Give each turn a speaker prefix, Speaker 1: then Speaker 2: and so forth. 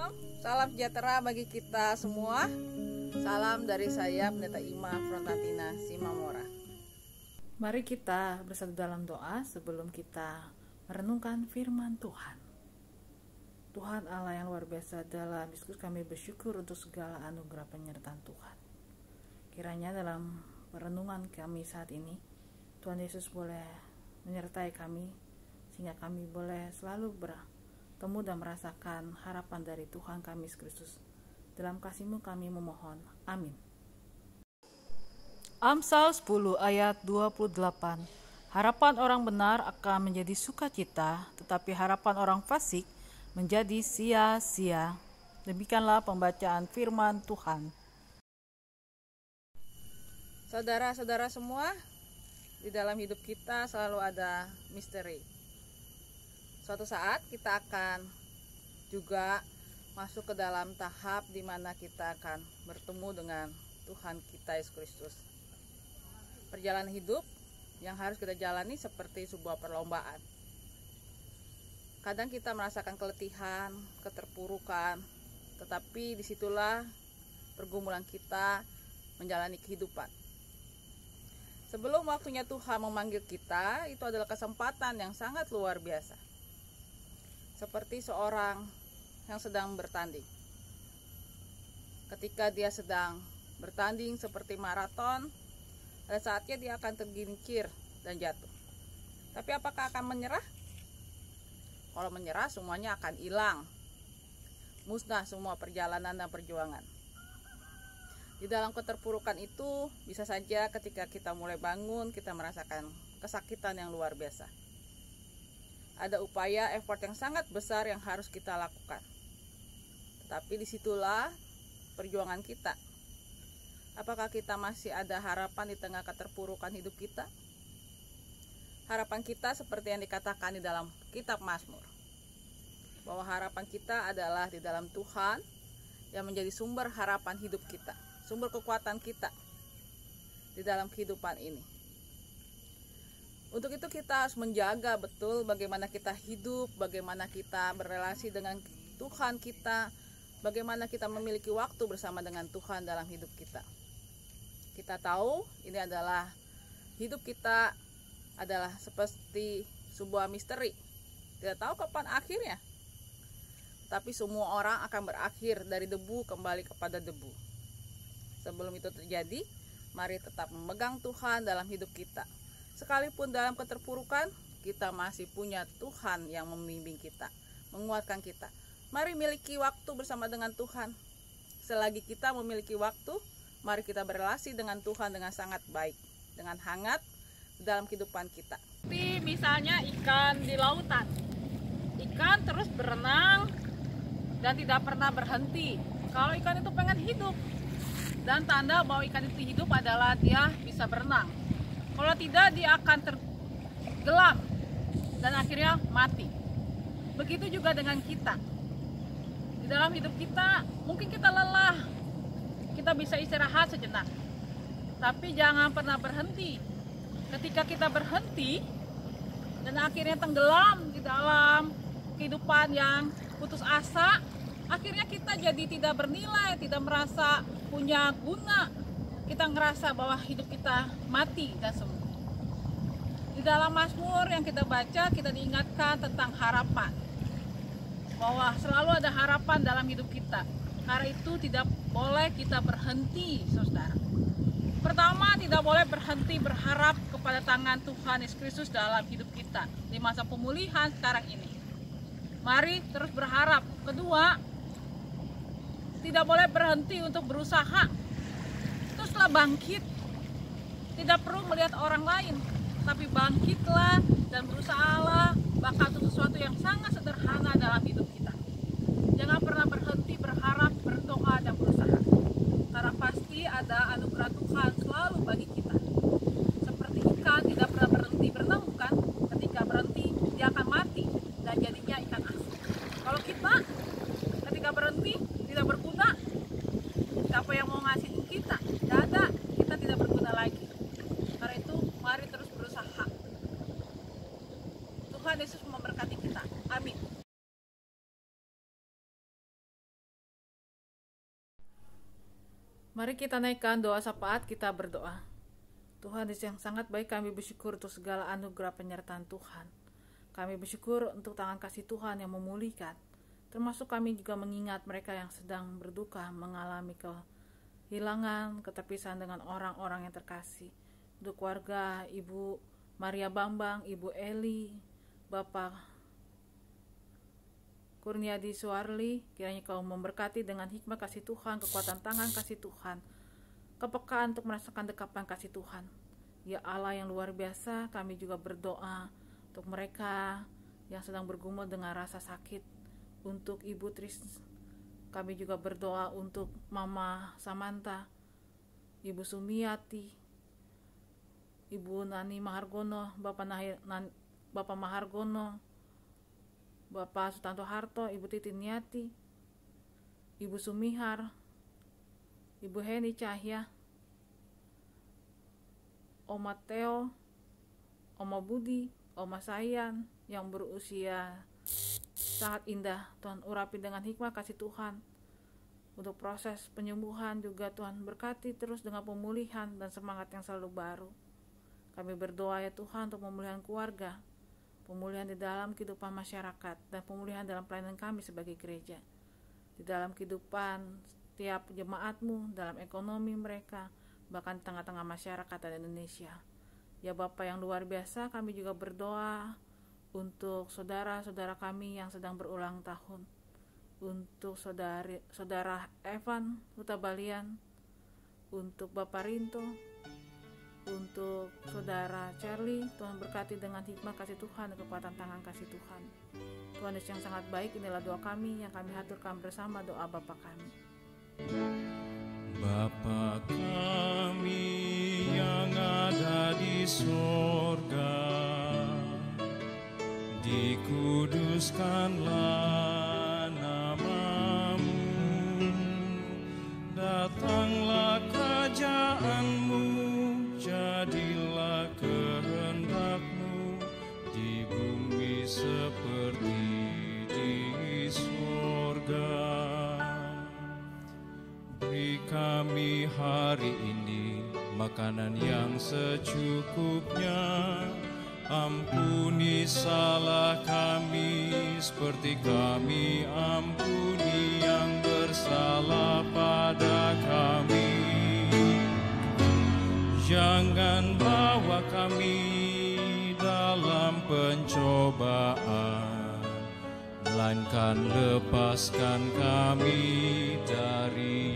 Speaker 1: Shalom, salam sejahtera bagi kita semua. Salam dari saya Pendeta Ima Frontatina Simamora.
Speaker 2: Mari kita bersatu dalam doa sebelum kita merenungkan firman Tuhan. Tuhan Allah yang luar biasa, dalam diskusi kami bersyukur untuk segala anugerah penyertaan Tuhan. Kiranya dalam perenungan kami saat ini, Tuhan Yesus boleh menyertai kami, sehingga kami boleh selalu bertemu dan merasakan harapan dari Tuhan kami Yesus Kristus. Dalam kasih-Mu kami memohon. Amin. Amsal 10 ayat 28. Harapan orang benar akan menjadi sukacita, tetapi harapan orang fasik menjadi sia-sia. Demikianlah pembacaan firman Tuhan.
Speaker 1: Saudara-saudara semua, di dalam hidup kita selalu ada misteri. Suatu saat kita akan juga masuk ke dalam tahap di mana kita akan bertemu dengan Tuhan kita Yesus Kristus. Perjalanan hidup yang harus kita jalani seperti sebuah perlombaan. Kadang kita merasakan keletihan, keterpurukan, tetapi disitulah pergumulan kita menjalani kehidupan. Sebelum waktunya Tuhan memanggil kita, itu adalah kesempatan yang sangat luar biasa. Seperti seorang yang sedang bertanding. Ketika dia sedang bertanding seperti maraton, pada saatnya dia akan tergelincir dan jatuh. Tapi apakah akan menyerah? Kalau menyerah, semuanya akan hilang. Musnah semua perjalanan dan perjuangan. Di dalam keterpurukan itu, bisa saja ketika kita mulai bangun, kita merasakan kesakitan yang luar biasa. Ada upaya, effort yang sangat besar yang harus kita lakukan. Tetapi disitulah perjuangan kita. Apakah kita masih ada harapan di tengah keterpurukan hidup kita? Harapan kita seperti yang dikatakan di dalam kitab Mazmur, bahwa harapan kita adalah di dalam Tuhan yang menjadi sumber harapan hidup kita, sumber kekuatan kita di dalam kehidupan ini. Untuk itu kita harus menjaga betul bagaimana kita hidup, bagaimana kita berrelasi dengan Tuhan kita, bagaimana kita memiliki waktu bersama dengan Tuhan dalam hidup kita. Kita tahu ini adalah hidup kita adalah seperti sebuah misteri. Tidak tahu kapan akhirnya. Tapi semua orang akan berakhir dari debu kembali kepada debu. Sebelum itu terjadi, mari tetap memegang Tuhan dalam hidup kita. Sekalipun dalam keterpurukan, kita masih punya Tuhan yang membimbing kita, menguatkan kita. Mari miliki waktu bersama dengan Tuhan. Selagi kita memiliki waktu, mari kita berrelasi dengan Tuhan dengan sangat baik, dengan hangat dalam kehidupan kita.
Speaker 2: Seperti misalnya ikan di lautan. Ikan terus berenang dan tidak pernah berhenti. Kalau ikan itu pengen hidup, dan tanda bahwa ikan itu hidup adalah dia bisa berenang. Kalau tidak, dia akan tenggelam dan akhirnya mati. Begitu juga dengan kita. Di dalam hidup kita, mungkin kita lelah, kita bisa istirahat sejenak, tapi jangan pernah berhenti. Ketika kita berhenti dan akhirnya tenggelam di dalam kehidupan yang putus asa, akhirnya kita jadi tidak bernilai, tidak merasa punya guna. Kita ngerasa bahwa hidup kita mati dan semua. Di dalam Mazmur yang kita baca, kita diingatkan tentang harapan, bahwa selalu ada harapan dalam hidup kita. Karena itu tidak boleh kita berhenti, saudara. Pertama, tidak boleh berhenti berharap kepada tangan Tuhan Yesus Kristus dalam hidup kita di masa pemulihan sekarang ini. Mari terus berharap. Kedua, tidak boleh berhenti untuk berusaha. Teruslah bangkit. Tidak perlu melihat orang lain, tapi bangkitlah dan berusahalah, bahkan untuk sesuatu yang sangat sederhana dalam hidup kita. Jangan pernah berhenti berharap, berdoa, dan berusaha. Karena pasti ada anugerah Tuhan selalu bagi kita. Seperti ikan tidak pernah berhenti berenang, bukan? Ketika berhenti, dia akan mati dan jadinya ikan asin. Kalau kita ketika berhenti tidak berguna, siapa yang mau ngasih kita? Tidak ada, kita tidak berguna lagi. Karena itu mari terus berusaha. Tuhan Yesus memberkati kita. Amin. Mari kita naikkan doa syafaat, kita berdoa. Tuhan yang sangat baik, kami bersyukur untuk segala anugerah penyertaan Tuhan. Kami bersyukur untuk tangan kasih Tuhan yang memulihkan. Termasuk kami juga mengingat mereka yang sedang berduka, mengalami kehilangan, keterpisahan dengan orang-orang yang terkasih. Untuk keluarga Ibu Maria Bambang, Ibu Eli, Bapak Kurniadi Suarli, kiranya Kau memberkati dengan hikmah kasih Tuhan, kekuatan tangan kasih Tuhan, kepekaan untuk merasakan dekapan kasih Tuhan. Ya Allah yang luar biasa, kami juga berdoa untuk mereka yang sedang bergumul dengan rasa sakit. Untuk Ibu Tris, kami juga berdoa untuk Mama Samantha, Ibu Sumiati, Ibu Nani Mahargono, Bapak Mahargono, Bapak Sutanto Harto, Ibu Titi Niati, Ibu Sumihar, Ibu Heni Cahya, Oma Teo, Oma Budi, Oma Sayan yang berusia sangat indah. Tuhan urapi dengan hikmah kasih Tuhan. Untuk proses penyembuhan juga Tuhan berkati terus dengan pemulihan dan semangat yang selalu baru. Kami berdoa ya Tuhan untuk pemulihan keluarga, pemulihan di dalam kehidupan masyarakat, dan pemulihan dalam pelayanan kami sebagai gereja, di dalam kehidupan setiap jemaat-Mu, dalam ekonomi mereka, bahkan di tengah-tengah masyarakat dan Indonesia. Ya Bapa yang luar biasa, kami juga berdoa untuk saudara-saudara kami yang sedang berulang tahun, untuk saudara Evan Hutabalian, untuk Bapak Rinto, untuk saudara Charlie. Tuhan berkati dengan hikmah kasih Tuhan dan kekuatan tangan kasih Tuhan. Tuhan Yesus yang sangat baik, inilah doa kami yang kami haturkan bersama doa Bapa kami.
Speaker 3: Bapa kami yang ada di sorga, dikuduskanlah nama-Mu, datanglah kerajaan-Mu, jadilah kehendak-Mu di bumi seperti di sorga. Beri kami hari ini makanan yang secukupnya. Ampuni salah kami seperti kami ampuni yang bersalah pada kami. Jangan bawa kami dalam pencobaan, melainkan lepaskan kami dari